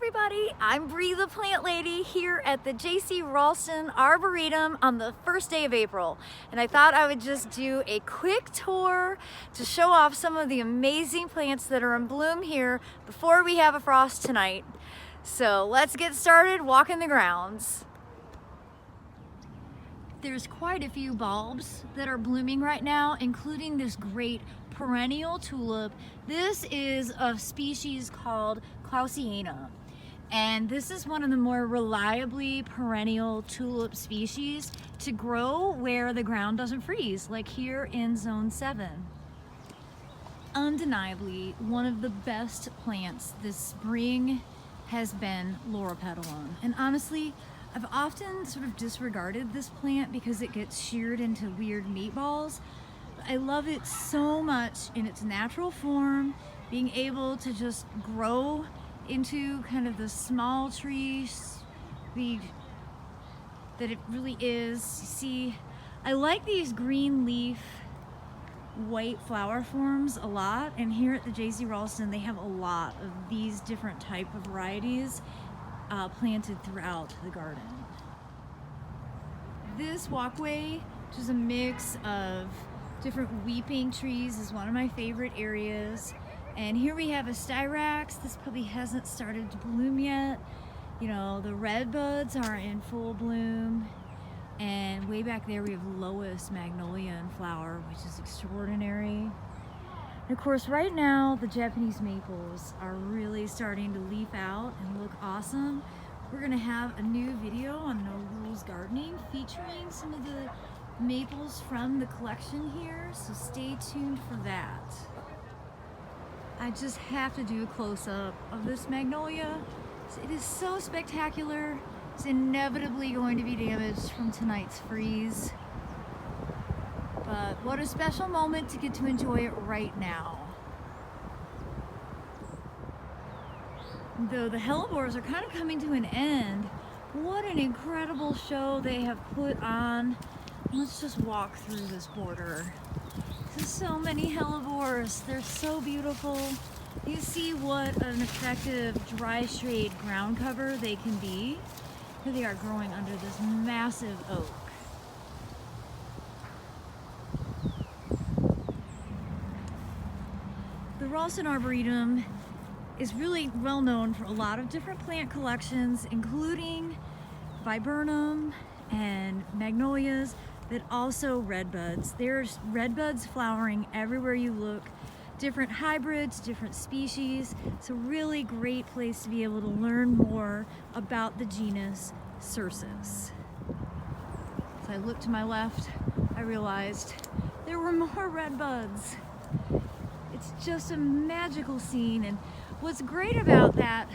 everybody, I'm Bree the Plant Lady here at the Raulston Arboretum on the first day of April, and I thought I would just do a quick tour to show off some of the amazing plants that are in bloom here before we have a frost tonight. So let's get started walking the grounds. There's quite a few bulbs that are blooming right now, including this great perennial tulip. This is a species called Clausiana, and this is one of the more reliably perennial tulip species to grow where the ground doesn't freeze, like here in Zone 7. Undeniably, one of the best plants this spring has been Lorapetalum, and honestly, I've often sort of disregarded this plant because it gets sheared into weird meatballs. I love it so much in its natural form, being able to just grow into kind of the small trees that it really is. You see, I like these green leaf white flower forms a lot, and here at the JCRA they have a lot of these different type of varieties planted throughout the garden. This walkway, which is a mix of different weeping trees, is one of my favorite areas. And here we have a Skyracks. This probably hasn't started to bloom yet. You know, the Redbuds are in full bloom. And way back there we have Lois Magnolia in flower, which is extraordinary. And of course, right now the Japanese maples are really starting to leaf out and look awesome. We're gonna have a new video on No Rules Gardening featuring some of the maples from the collection here, so stay tuned for that. I just have to do a close-up of this magnolia. It is so spectacular. It's inevitably going to be damaged from tonight's freeze. But what a special moment to get to enjoy it right now. Though the Hellebores are kind of coming to an end, what an incredible show they have put on. Let's just walk through this border. There's so many Hellebores. They're so beautiful. You see what an effective dry shade ground cover they can be. Here they are growing under this massive oak. The Raulston Arboretum is really well known for a lot of different plant collections, including Viburnum and magnolias, but also redbuds. There's redbuds flowering everywhere you look, different hybrids, different species. It's a really great place to be able to learn more about the genus Cercis. As I looked to my left, I realized there were more redbuds. It's just a magical scene, and what's great about that,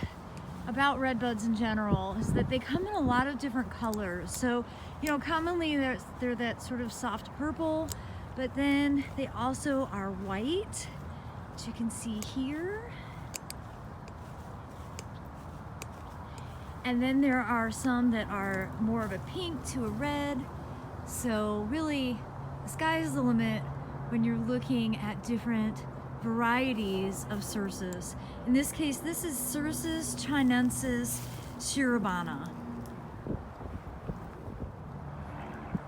about redbuds in general, is that they come in a lot of different colors. So, you know, commonly they're that sort of soft purple, but then they also are white, which you can see here. And then there are some that are more of a pink to a red. So really, the sky is the limit when you're looking at different varieties of Cercis. In this case, this is Cercis chinensis shirobana.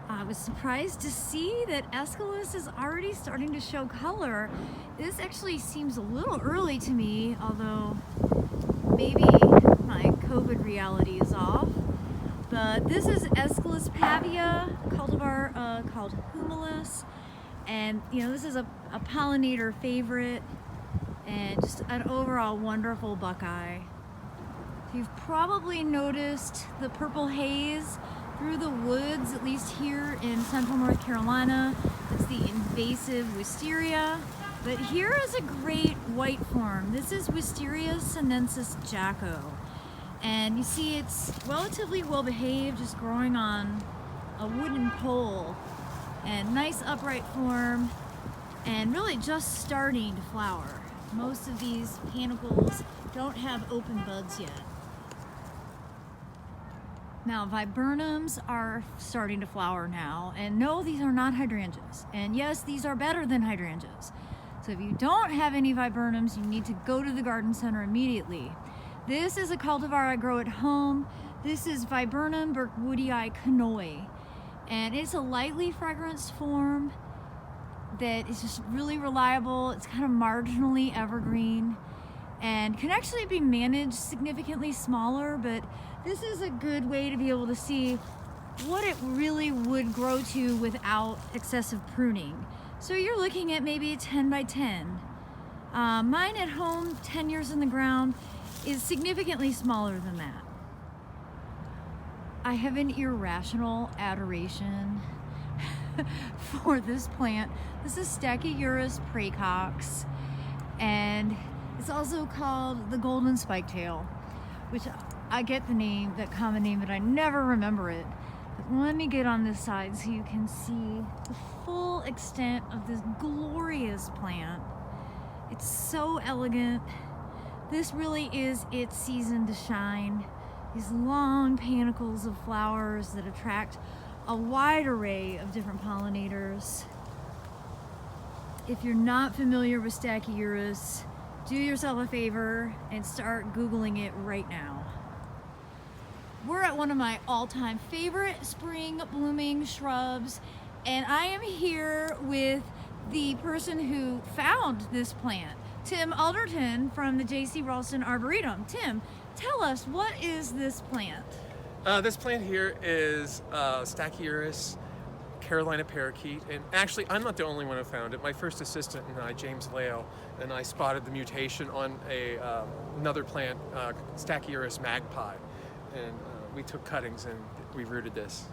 I was surprised to see that Aesculus is already starting to show color. This actually seems a little early to me, although maybe my COVID reality is off. But this is Aesculus pavia, a cultivar called Humulus. And you know, this is a pollinator favorite and just an overall wonderful buckeye. You've probably noticed the purple haze through the woods, at least here in central North Carolina. It's the invasive Wisteria. But here is a great white form. This is Wisteria sinensis jacko. And you see it's relatively well behaved, just growing on a wooden pole. And nice upright form, and really just starting to flower. Most of these panicles don't have open buds yet. Now, viburnums are starting to flower now, and no, these are not hydrangeas. And yes, these are better than hydrangeas. So if you don't have any viburnums, you need to go to the garden center immediately. This is a cultivar I grow at home. This is Viburnum burkwoodii Kanoi, and it's a lightly fragranced form that is just really reliable. It's kind of marginally evergreen and can actually be managed significantly smaller, but this is a good way to be able to see what it really would grow to without excessive pruning. So you're looking at maybe 10 by 10. Mine at home, 10 years in the ground, is significantly smaller than that. I have an irrational adoration for this plant. This is Stachyurus praecox, and it's also called the golden spiketail, which I get the name, that common name, but I never remember it. But let me get on this side so you can see the full extent of this glorious plant. It's so elegant. This really is its season to shine. These long panicles of flowers that attract a wide array of different pollinators. If you're not familiar with Stachyurus, do yourself a favor and start Googling it right now. We're at one of my all-time favorite spring blooming shrubs, and I am here with the person who found this plant, Tim Alderton from the J.C. Raulston Arboretum. Tim, tell us, what is this plant? This plant here is Stachyurus Carolina parakeet, and actually I'm not the only one who found it. My first assistant and I, James Lale, and I spotted the mutation on another plant, Stachyurus magpie, and we took cuttings and we rooted this.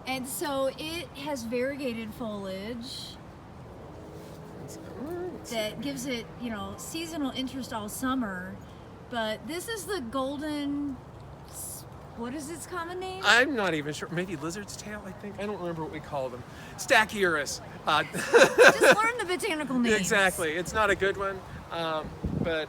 And so it has variegated foliage that gives it, you know, seasonal interest all summer. But this is the golden, what is its common name? I'm not even sure. Maybe lizard's tail, I think. I don't remember what we call them. Stachyurus. Just learn the botanical names. Exactly. It's not a good one. But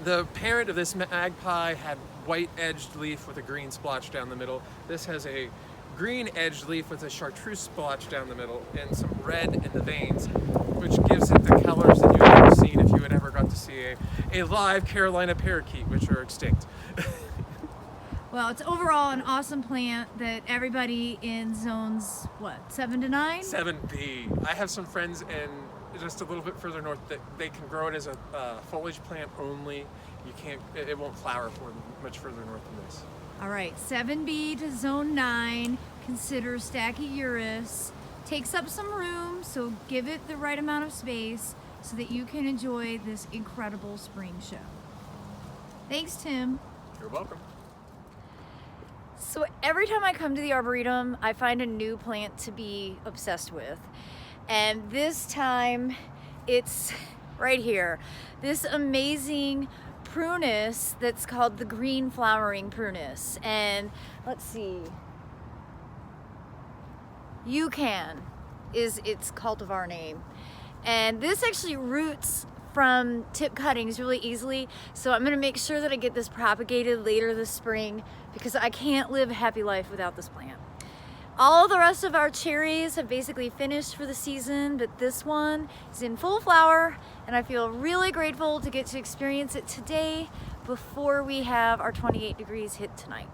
the parent of this magpie had white edged leaf with a green splotch down the middle. This has a green edged leaf with a chartreuse splotch down the middle and some red in the veins, which gives it the colors that you've ever seen if you had ever got to see a live Carolina parakeet, which are extinct. Well, it's overall an awesome plant that everybody in zones, what, 7 to 9? 7B. I have some friends in just a little bit further north that they can grow it as a foliage plant only. You can't, it won't flower for much further north than this. All right, 7B to zone 9, consider Stachyurus. Takes up some room, so give it the right amount of space so that you can enjoy this incredible spring show. Thanks, Tim. You're welcome. So every time I come to the Arboretum, I find a new plant to be obsessed with. And this time, it's right here. This amazing prunus that's called the green flowering prunus. And let's see. Yucan is its cultivar name. And this actually roots from tip cuttings really easily, so I'm gonna make sure that I get this propagated later this spring because I can't live a happy life without this plant. All the rest of our cherries have basically finished for the season, but this one is in full flower, and I feel really grateful to get to experience it today before we have our 28 degrees hit tonight.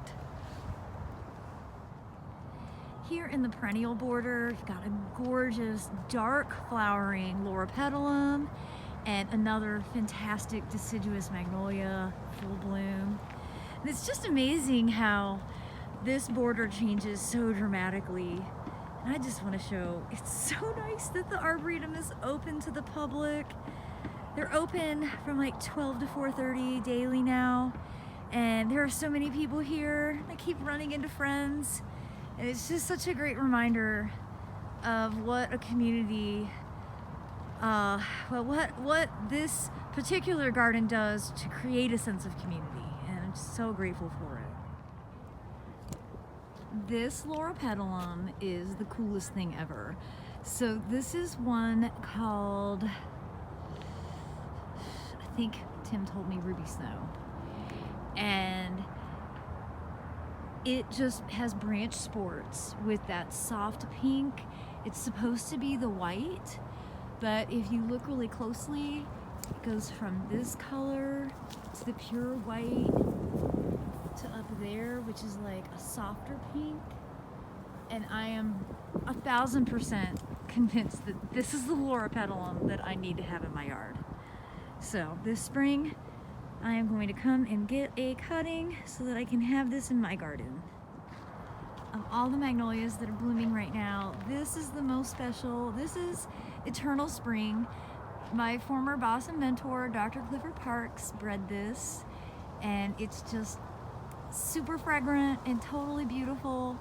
Here in the perennial border, we've got a gorgeous dark flowering Lorapetalum and another fantastic deciduous magnolia, full bloom. And it's just amazing how this border changes so dramatically. And I just want to show, it's so nice that the Arboretum is open to the public. They're open from like 12 to 4:30 daily now. And there are so many people here. I keep running into friends. And it's just such a great reminder of what a community, what this particular garden does to create a sense of community. And I'm so grateful for it. This Lorapetalum is the coolest thing ever. So this is one called, I think Tim told me Ruby Snow. And it just has branch sports with that soft pink. It's supposed to be the white, but if you look really closely, It goes from this color to the pure white to up there, which is like a softer pink. And I am 1000% convinced that this is the Lorapetalum that I need to have in my yard. So this spring, I am going to come and get a cutting so that I can have this in my garden. Of all the magnolias that are blooming right now, this is the most special. This is Eternal Spring. My former boss and mentor, Dr. Clifford Parks, bred this, and it's just super fragrant and totally beautiful.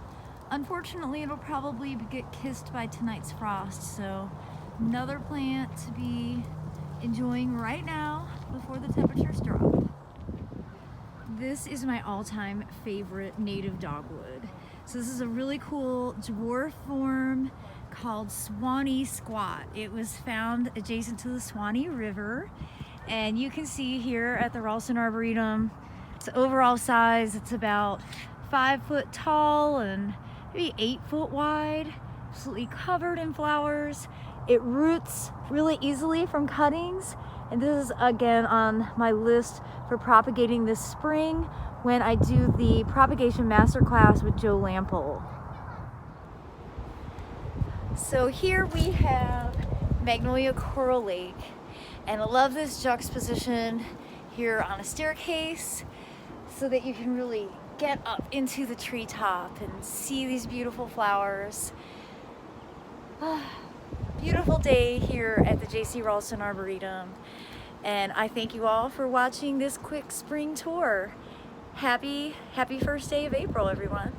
Unfortunately, it'll probably get kissed by tonight's frost, so another plant to be enjoying right now before the temperatures drop. This is my all-time favorite native dogwood. So this is a really cool dwarf form called Swany Squat. It was found adjacent to the Swany River, and you can see here at the Raulston Arboretum, its overall size, it's about 5 foot tall and maybe 8 foot wide, absolutely covered in flowers. It roots really easily from cuttings, and this is again on my list for propagating this spring when I do the propagation masterclass with Joe Lampole. So here we have Magnolia Coral Lake, and I love this juxtaposition here on a staircase so that you can really get up into the treetop and see these beautiful flowers. Beautiful day here at the JC Raulston Arboretum, and I thank you all for watching this quick spring tour. Happy first day of April, everyone.